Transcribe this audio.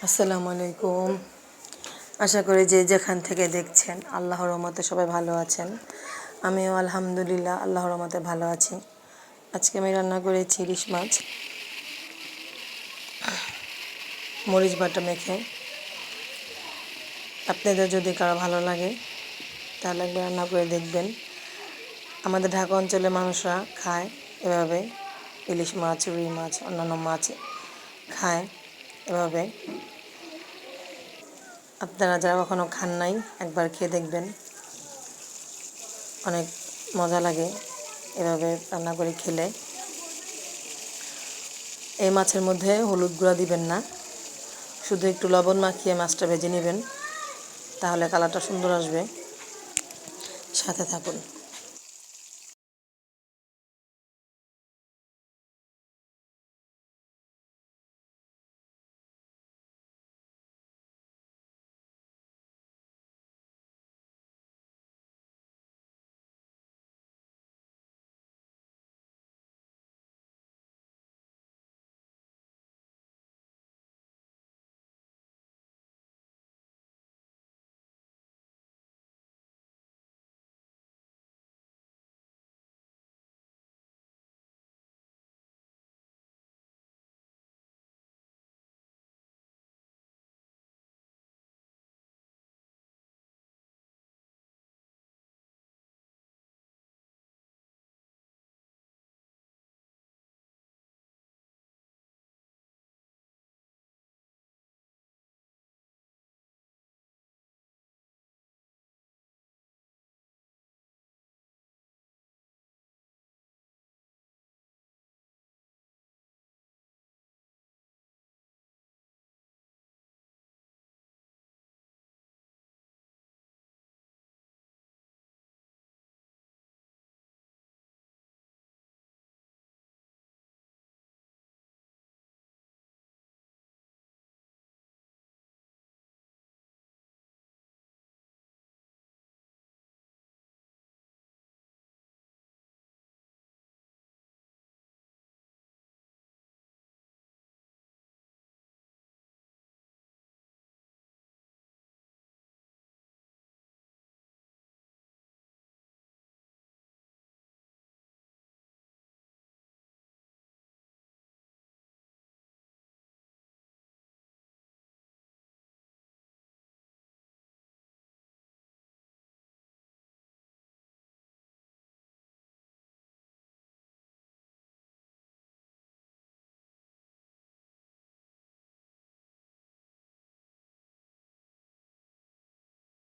আসসালামু আলাইকুম। আশা করি যে যেখান থেকে দেখছেন আল্লাহর রহমতে সবাই ভালো আছেন। আমিও আলহামদুলিল্লাহ আল্লাহর রহমতে ভালো আছি। আজকে আমি রান্না করেছি ইলিশ মাছ মরিচ বাটা মেখে। আপনাদের যদি কারো ভালো লাগে তাহলে একবার রান্না করে দেখবেন। আমাদের ঢাকা অঞ্চলের মানুষরা খায় এভাবে, ইলিশ মাছ, রুই মাছ, অন্যান্য মাছ খায় এভাবে। আপনারা যারা কখনো খান নাই একবার খেয়ে দেখবেন, অনেক মজা লাগে এভাবে রান্না করে খেলে। এই মাছের মধ্যে হলুদ গুঁড়া দিবেন না, শুধু একটু লবণ মাখিয়ে মাছটা ভেজে নেবেন, তাহলে কালারটা সুন্দর আসবে। সাথে থাকুন।